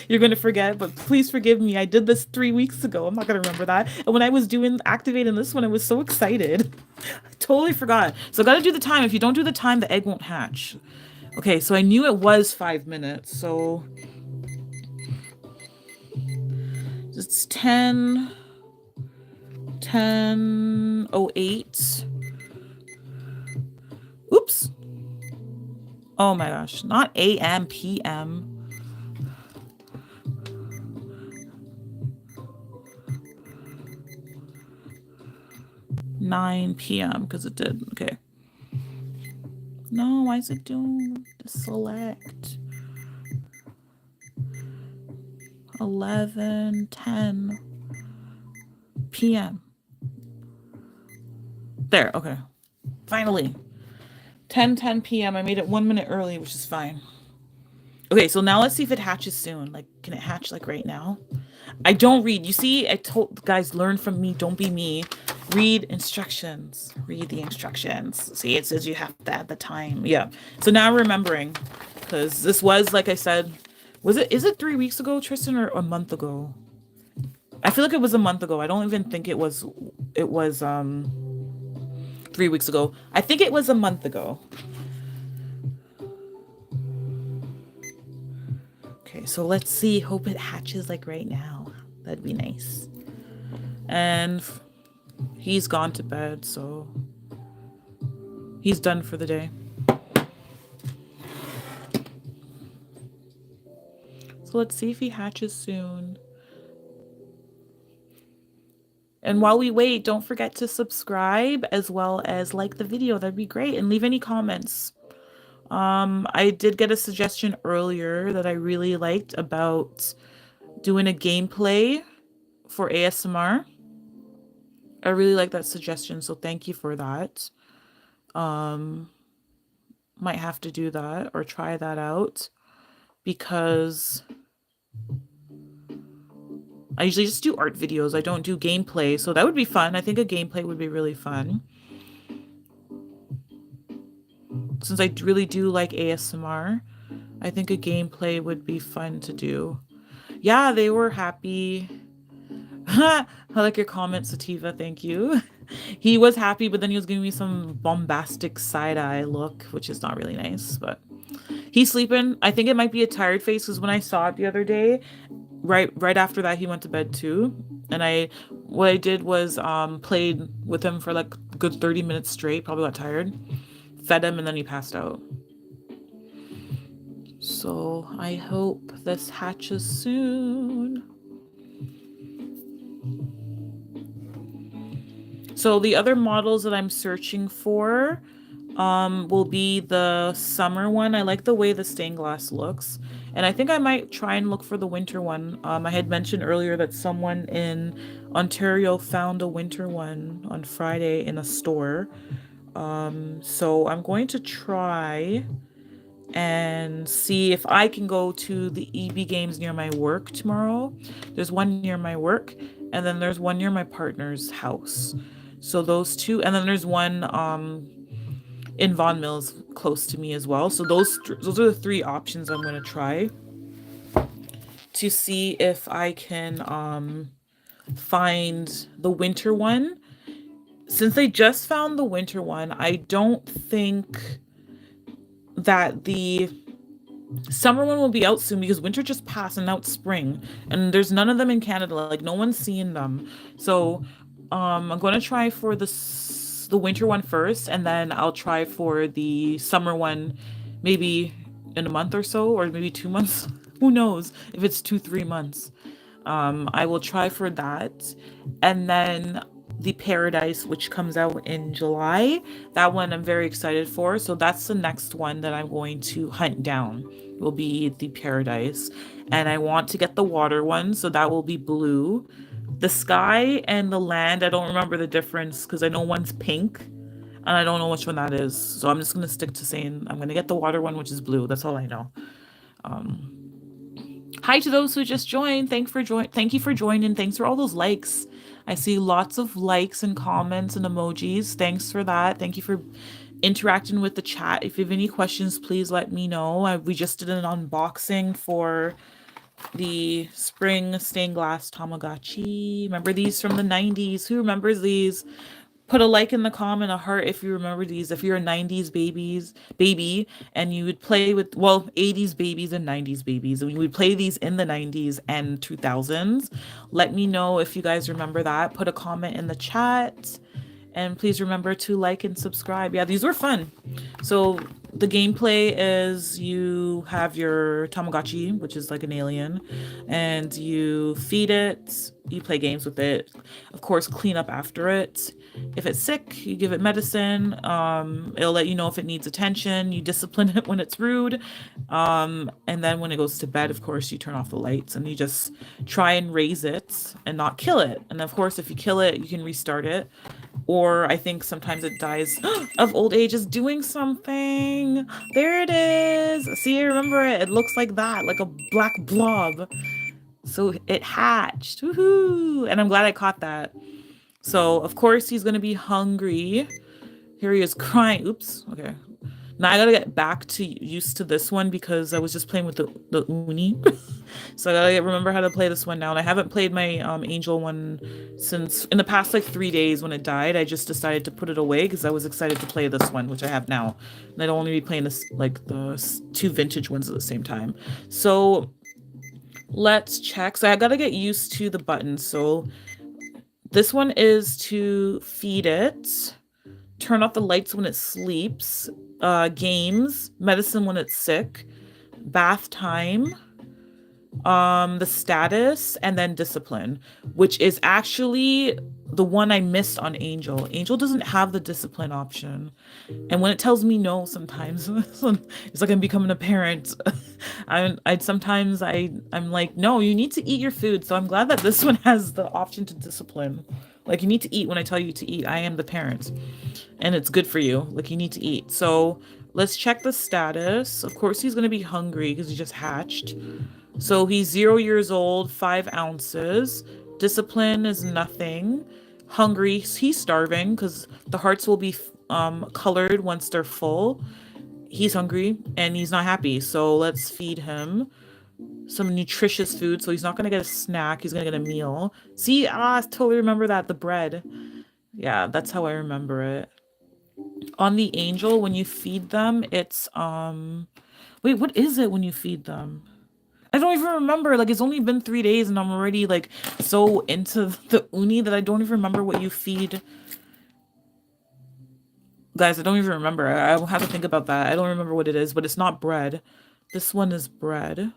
Speaker 1: you're going to forget, but please forgive me. I did this 3 weeks ago. I'm not going to remember that. And when I was activating this one, I was so excited. I totally forgot. So I got to do the time. If you don't do the time, the egg won't hatch. Okay, so I knew it was 5 minutes. So it's 10:08. Oops. Oh my gosh, not AM, PM. 9 p.m. because it did. Okay. No, why is it doing the select? 11:10 p.m. There, okay. Finally. 10:10 p.m. I made it 1 minute early, which is fine. Okay, so now let's see if it hatches soon. Like, can it hatch like right now? I don't read. You see, I told guys, learn from me. Don't be me. Read instructions. Read the instructions. See, it says you have to add the time. Yeah. So now I'm remembering, because this was like I said. Was it? Is it 3 weeks ago, Tristan, or a month ago? I feel like it was a month ago. I don't even think it was. It was 3 weeks ago. I think it was a month ago. Okay, so let's see. Hope it hatches like right now. That'd be nice. And he's gone to bed, so he's done for the day. So let's see if he hatches soon. And while we wait, don't forget to subscribe as well as like the video. That'd be great. And leave any comments. I did get a suggestion earlier that I really liked about doing a gameplay for ASMR. I really like that suggestion, so thank you for that. Um, might have to do that or try that out because I usually just do art videos. I don't do gameplay, so that would be fun. I think a gameplay would be really fun. Since I really do like ASMR, I think a gameplay would be fun to do. Yeah, they were happy. I like your comment, Sativa. Thank you. He was happy, but then he was giving me some bombastic side eye look, which is not really nice. But he's sleeping. I think it might be a tired face because when I saw it the other day, right after that, he went to bed too. And what I did was played with him for like a good 30 minutes straight. Probably got tired. Fed him and then he passed out. So I hope this hatches soon. So the other models that I'm searching for will be the summer one. I like the way the stained glass looks. And I think I might try and look for the winter one. I had mentioned earlier that someone in Ontario found a winter one on Friday in a store. So I'm going to try and see if I can go to the EB games near my work tomorrow. There's one near my work, and then there's one near my partner's house. So those two, and then there's one in Vaughan Mills close to me as well. So those are the three options I'm gonna try to see if I can find the winter one. Since they just found the winter one, I don't think that the summer one will be out soon because winter just passed and now it's spring and there's none of them in Canada. Like no one's seeing them. So I'm going to try for the winter one first and then I'll try for the summer one maybe in a month or so or maybe 2 months. Who knows if it's 2 3 months. I will try for that. And then the Paradise, which comes out in July. That one I'm very excited for. So that's the next one that I'm going to hunt down. Will be the Paradise. And I want to get the water one, so that will be blue. The sky and the land, I don't remember the difference because I know one's pink and I don't know which one that is. So I'm just going to stick to saying I'm going to get the water one, which is blue. That's all I know. Hi to those who just joined. Thank you for joining. Thanks for all those likes. I see lots of likes and comments and emojis. Thanks for that. Thank you for interacting with the chat. If you have any questions, please let me know. We just did an unboxing for the spring stained glass Tamagotchi. Remember these from the 90s? Who remembers these? Put a like in the comment, a heart if you remember these. If you're a 90s baby and you would play with 80s babies and 90s babies and you would play these in the 90s and 2000s. Let me know if you guys remember that. Put a comment in the chat. And please remember to like and subscribe. Yeah, these were fun. So the gameplay is you have your Tamagotchi, which is like an alien, and you feed it, you play games with it, of course, clean up after it. If it's sick, you give it medicine. It'll let you know if it needs attention. You discipline it when it's rude. And then when it goes to bed, of course, you turn off the lights and you just try and raise it and not kill it. And of course, if you kill it, you can restart it. or I think sometimes it dies of old age is doing something. There it is. See, I remember it. It looks like that, like a black blob. So it hatched. Woohoo! And I'm glad I caught that. So of course he's gonna be hungry. Here he is crying. Oops. Okay. Now I gotta get back to used to this one because I was just playing with the Uni. So I gotta remember how to play this one now. And I haven't played my Angel one since in the past like 3 days when it died. I just decided to put it away because I was excited to play this one, which I have now. And I'd only be playing this like the two vintage ones at the same time. So let's check. So I gotta get used to the buttons. So this one is to feed it, turn off the lights when it sleeps, games, medicine when it's sick, bath time, the status, and then discipline, which is actually the one I missed on Angel. Angel doesn't have the discipline option. And when it tells me no sometimes, it's like I'm becoming a parent. I'm like, no, you need to eat your food. So I'm glad that this one has the option to discipline. Like you need to eat when I tell you to eat. I am the parent. And it's good for you. Like you need to eat. So let's check the status. Of course he's gonna be hungry because he just hatched. So he's 0 years old, 5 ounces. Discipline is nothing. Hungry, he's starving because the hearts will be colored once they're full. He's hungry and he's not happy. So let's feed him some nutritious food. So he's not gonna get a snack. He's gonna get a meal. See, I totally remember that, the bread. Yeah, that's how I remember it. On the Angel, when you feed them, it's wait, what is it when you feed them? I don't even remember. Like it's only been 3 days and I'm already like so into the Uni that I don't even remember what you feed. Guys, I don't even remember. I will have to think about that. I don't remember what it is, but it's not bread. This one is bread.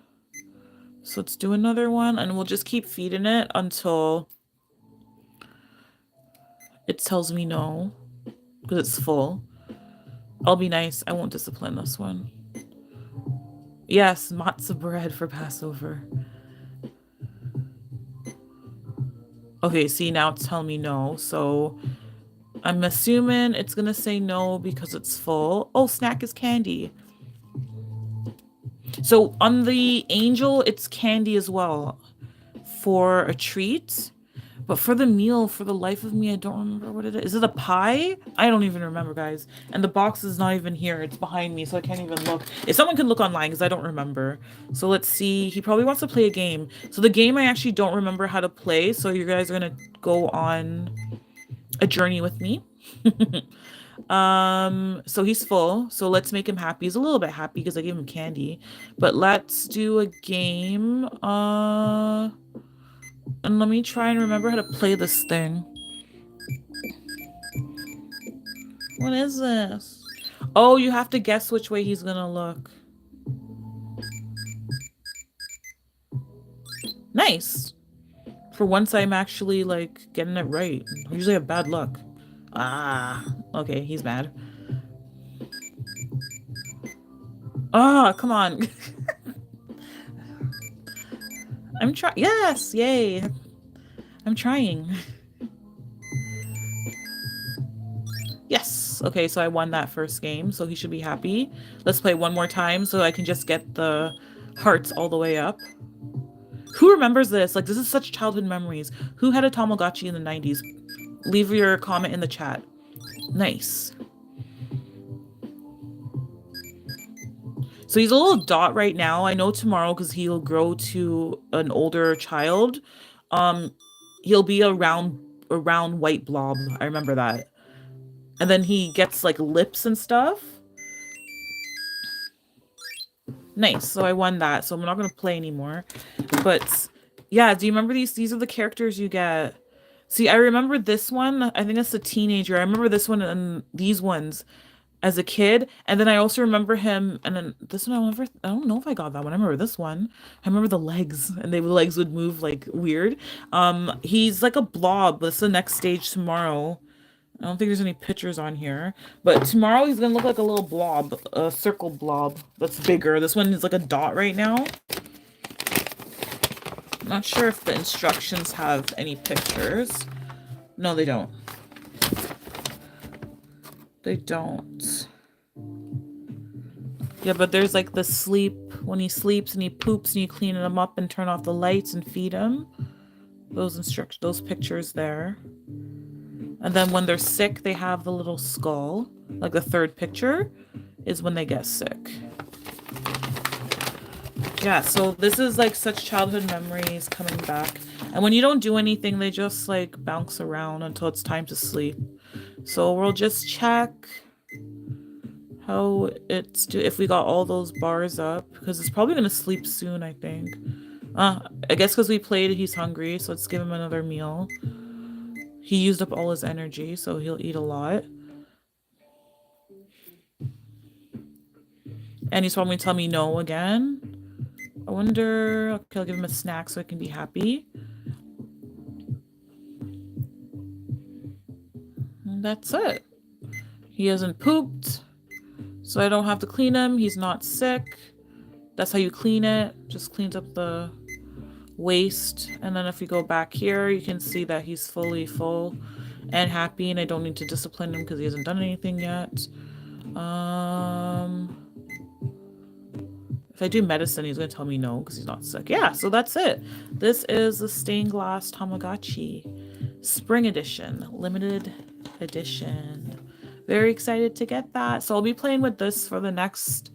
Speaker 1: So let's do another one and we'll just keep feeding it until it tells me no because it's full. I'll be nice. I won't discipline this one. Yes, matzah bread for Passover. Okay, see, now it's telling me no. So I'm assuming it's going to say no because it's full. Oh, snack is candy. So on the Angel, it's candy as well for a treat. But for the meal, for the life of me, I don't remember what it is. Is it a pie? I don't even remember, guys. And the box is not even here. It's behind me, so I can't even look. If someone can look online, because I don't remember. So let's see. He probably wants to play a game. So the game I actually don't remember how to play. So you guys are going to go on a journey with me. So he's full. So let's make him happy. He's a little bit happy because I gave him candy. But let's do a game. And let me try and remember how to play this thing. What is this? Oh, you have to guess which way he's gonna look. Nice. For once I'm actually like getting it right. I usually have bad luck. Ah, okay, he's mad. Ah, come on. I'm trying. Yes, yay. I'm trying. Yes. Okay, so I won that first game, so he should be happy. Let's play one more time so I can just get the hearts all the way up. Who remembers this? Like, this is such childhood memories. Who had a Tamagotchi in the 90s? Leave your comment in the chat. Nice. So he's a little dot right now. I know tomorrow, because he'll grow to an older child, he'll be a round white blob. I remember that. And then he gets like lips and stuff. Nice. So I won that. So I'm not going to play anymore. But yeah, do you remember these? These are the characters you get. See, I remember this one. I think that's a teenager. I remember this one and these ones as a kid. And then I also remember him. And then this one, I don't know if I got that one. I remember this one. I remember the legs, and the legs would move like weird. He's like a blob. That's the next stage tomorrow. I don't think there's any pictures on here. But tomorrow he's gonna look like a little blob, a circle blob that's bigger. This one is like a dot right now. I'm not sure if the instructions have any pictures. No, they don't. They don't. Yeah, but there's like the sleep when he sleeps and he poops and you clean him up and turn off the lights and feed him. Those pictures there. And then when they're sick, they have the little skull. Like the third picture is when they get sick. Yeah, so this is like such childhood memories coming back. And when you don't do anything, they just like bounce around until it's time to sleep. So we'll just check how if we got all those bars up because it's probably gonna sleep soon, I think. I guess because we played, he's hungry, so let's give him another meal. He used up all his energy, so he'll eat a lot. And he's probably gonna tell me no again. I wonder. Okay, I'll give him a snack so I can be happy. And that's it. He hasn't pooped, so I don't have to clean him. He's not sick. That's how you clean it. Just cleans up the waste. And then if you go back here, you can see that he's fully full and happy, and I don't need to discipline him because he hasn't done anything yet. If I do medicine, he's going to tell me no because he's not sick. Yeah, so that's it. This is the stained glass Tamagotchi Spring Edition, limited edition. Very excited to get that. So I'll be playing with this for the next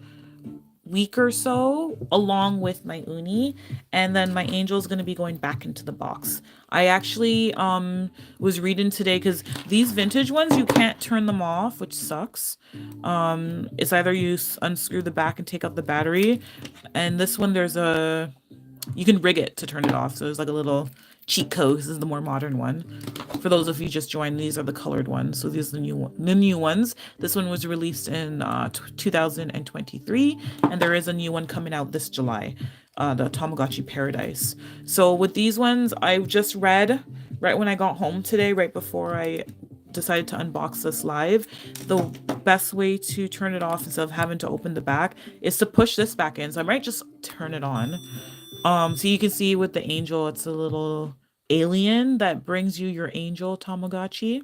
Speaker 1: week or so, along with my Uni, and then my Angel is going to be going back into the box. I actually was reading today because these vintage ones you can't turn them off, which sucks. It's either you unscrew the back and take out the battery, and this one you can rig it to turn it off. So there's like a little cheat code. This is the more modern one. For those of you just joined, these are the colored ones. So these are the new ones. This one was released in 2023, and there is a new one coming out this July, the Tamagotchi Paradise. So with these ones, I just read right when I got home today, right before I decided to unbox this live, the best way to turn it off instead of having to open the back is to push this back in. So I might just turn it on. So you can see with the angel, it's a little alien that brings you your angel Tamagotchi.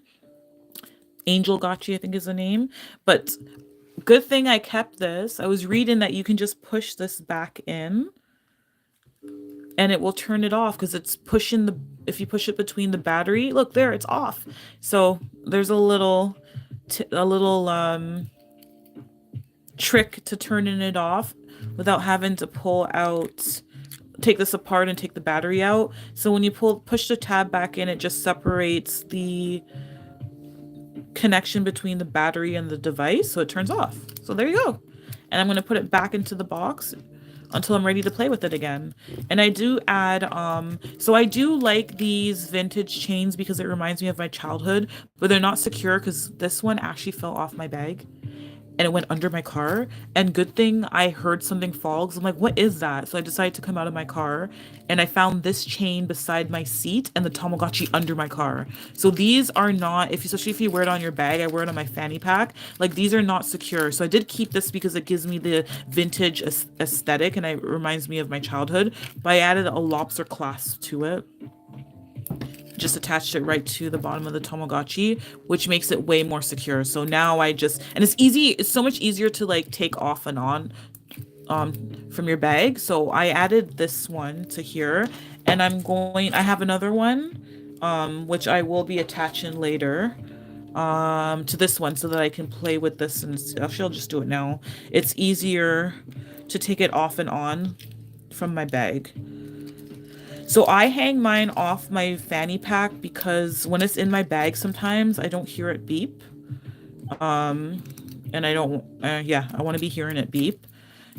Speaker 1: Angel Gotchi, I think is the name. But good thing I kept this. I was reading that you can just push this back in and it will turn it off because it's pushing if you push it between the battery, look there, it's off. So there's a little trick to turning it off without having to take this apart and take the battery out. So when you push the tab back in, it just separates the connection between the battery and the device, so it turns off. So there you go. And I'm going to put it back into the box until I'm ready to play with it again. And I do add so I do like these vintage chains because it reminds me of my childhood, but they're not secure because this one actually fell off my bag and it went under my car. And good thing I heard something fall because I'm like, what is that? So I decided to come out of my car and I found this chain beside my seat and the Tamagotchi under my car. So these are not, especially if you wear it on your bag, I wear it on my fanny pack, like these are not secure. So I did keep this because it gives me the vintage aesthetic and it reminds me of my childhood. But I added a lobster clasp to it. Just attached it right to the bottom of the Tamagotchi, which makes it way more secure. So now and it's so much easier to like take off and on from your bag. So I added this one to here and I have another one which I will be attaching later to this one so that I can play with this, and I'll just do it now. It's easier to take it off and on from my bag. So I hang mine off my fanny pack because when it's in my bag, sometimes I don't hear it beep. And I don't, I want to be hearing it beep.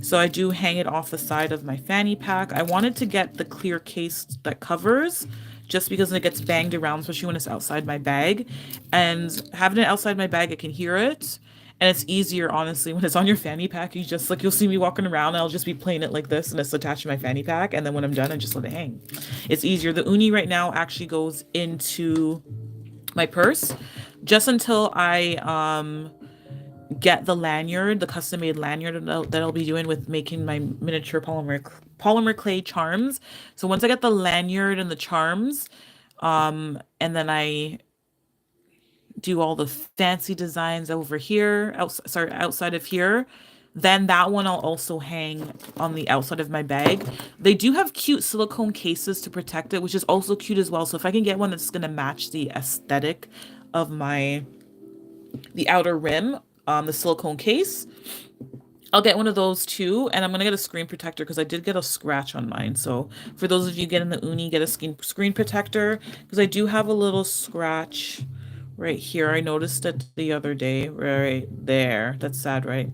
Speaker 1: So I do hang it off the side of my fanny pack. I wanted to get the clear case that covers just because it gets banged around, especially when it's outside my bag. And having it outside my bag, I can hear it. And it's easier, honestly, when it's on your fanny pack. You just you'll see me walking around and I'll just be playing it like this and it's attached to my fanny pack. And then when I'm done, I just let it hang. It's easier. The Uni right now actually goes into my purse just until I get the lanyard, the custom made lanyard that I'll be doing with making my miniature polymer clay charms. So once I get the lanyard and the charms, and then I do all the fancy designs over here, outside of here, then that one I'll also hang on the outside of my bag. They do have cute silicone cases to protect it, which is also cute as well. So if I can get one that's gonna match the aesthetic of the outer rim, the silicone case, I'll get one of those too, and I'm gonna get a screen protector because I did get a scratch on mine. So for those of you getting the uni, get a screen protector because I do have a little scratch right here. I noticed it the other day, right there. That's sad, right?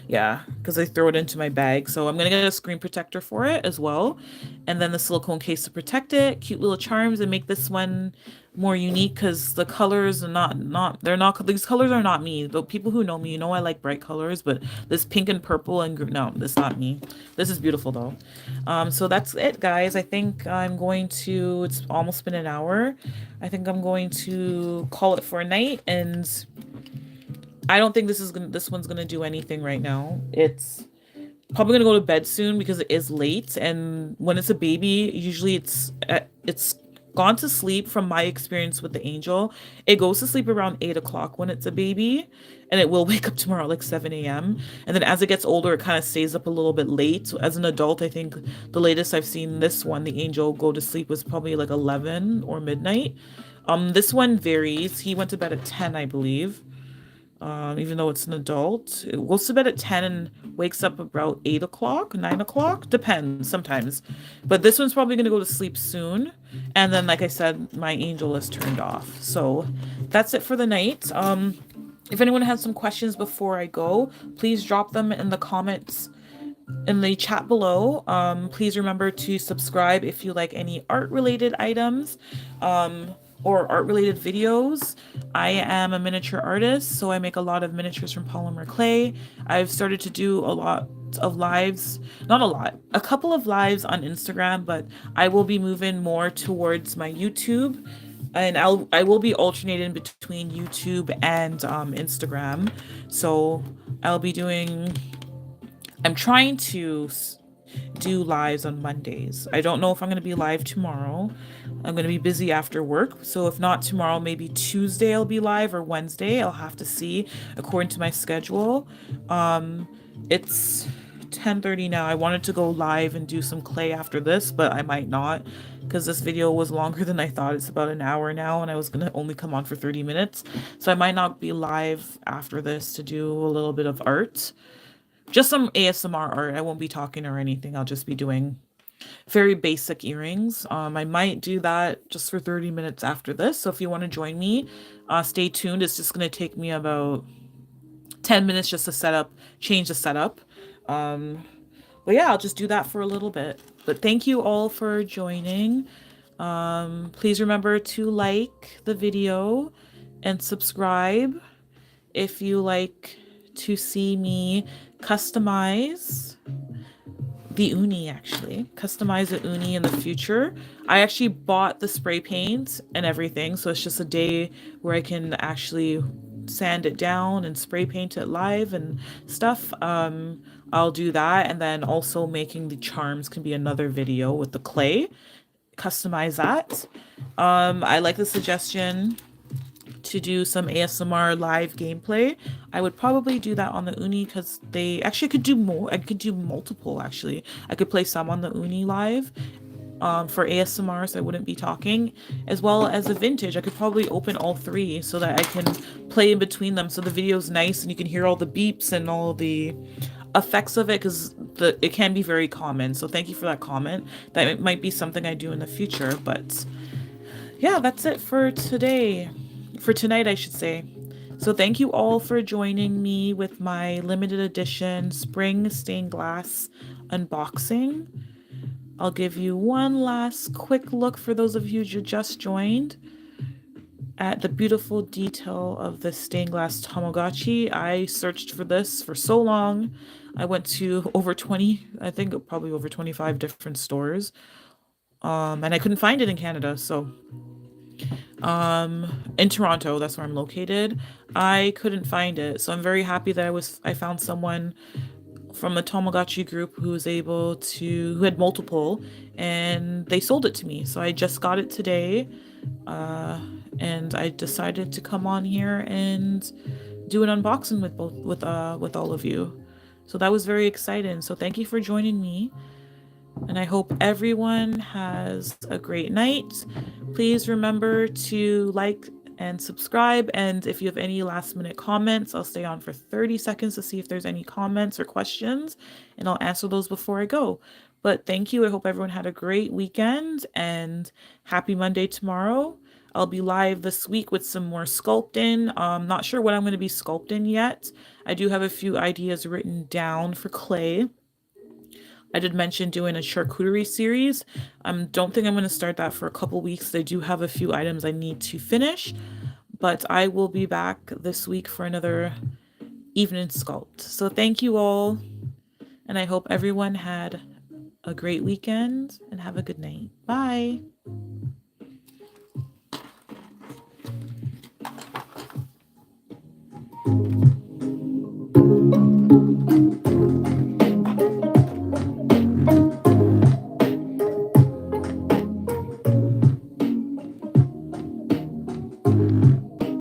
Speaker 1: Yeah, because I throw it into my bag. So I'm gonna get a screen protector for it as well, and then the silicone case to protect it. Cute little charms and make this one more unique because the colors are not they're not these colors are not me. The people who know me, you know I like bright colors, but this pink and purple and no, this is not me. This is beautiful though. So that's it, guys. I think I'm going to. It's almost been an hour. I think I'm going to call it for a night, and I don't think this one's gonna do anything right now. It's probably gonna go to bed soon because it is late, and when it's a baby, usually it's gone to sleep. From my experience with the angel, it goes to sleep around 8 o'clock when it's a baby, and it will wake up tomorrow at like 7 a.m. And then as it gets older, it kind of stays up a little bit late. So as an adult, I think the latest I've seen this one, the angel, go to sleep was probably like 11 or midnight. This one varies. He went to bed at 10, I believe. Even though it's an adult. It goes to bed at 10 and wakes up about 8 o'clock, 9 o'clock. Depends sometimes. But this one's probably going to go to sleep soon. And then, like I said, my angel is turned off. So that's it for the night. If anyone has some questions before I go, please drop them in the comments in the chat below. Please remember to subscribe if you like any art related items. Or art related videos. I am a miniature artist, so I make a lot of miniatures from polymer clay. I've started to do a lot of lives, not a lot, a couple of lives on Instagram, but I will be moving more towards my YouTube, and I will be alternating between YouTube and Instagram. So I'll be doing. I'm trying to do lives on Mondays. I don't know if I'm going to be live tomorrow. I'm going to be busy after work. So if not tomorrow, maybe Tuesday I'll be live or Wednesday. I'll have to see according to my schedule. It's 10:30 now. I wanted to go live and do some clay after this, but I might not because this video was longer than I thought. It's about an hour now and I was going to only come on for 30 minutes. So I might not be live after this to do a little bit of art. Just some ASMR art. I won't be talking or anything. I'll just be doing very basic earrings. I might do that just for 30 minutes after this. So if you want to join me, stay tuned. It's just going to take me about 10 minutes just to change the setup. But yeah, I'll just do that for a little bit. But thank you all for joining. Please remember to like the video and subscribe if you like to see me customize the uni, customize the uni in the future. I actually bought the spray paint and everything, so it's just a day where I can actually sand it down and spray paint it live and stuff. I'll do that, and then also making the charms can be another video with the clay. Customize that. I like the suggestion to do some ASMR live gameplay. I would probably do that on the uni because they actually could do more. I could do multiple actually. I could play some on the uni live for ASMR, so I wouldn't be talking, as well as a vintage. I could probably open all three so that I can play in between them so the video's nice and you can hear all the beeps and all the effects of it because it can be very common. So thank you for that comment. That might be something I do in the future, but yeah, that's it for today. For tonight, I should say. So thank you all for joining me with my limited edition spring stained glass unboxing. I'll give you one last quick look for those of you who just joined at the beautiful detail of the stained glass Tamagotchi. I searched for this for so long. I went to over 20, I think probably over 25 different stores. And I couldn't find it in Canada, so in Toronto, that's where I'm located. I couldn't find it, so I'm very happy that I found someone from the Tamagotchi group who had multiple, and they sold it to me. So I just got it today. uh, and I decided to come on here and do an unboxing with all of you. So that was very exciting. So thank you for joining me, and I hope everyone has a great night. Please remember to like and subscribe. And if you have any last minute comments, I'll stay on for 30 seconds to see if there's any comments or questions, and I'll answer those before I go. But thank you. I hope everyone had a great weekend and happy Monday tomorrow. I'll be live this week with some more sculpting. Not sure what I'm going to be sculpting yet. I do have a few ideas written down for clay. I did mention doing a charcuterie series. Don't think I'm going to start that for a couple weeks. I do have a few items I need to finish, but I will be back this week for another evening sculpt. So thank you all, and I hope everyone had a great weekend and have a good night. Bye.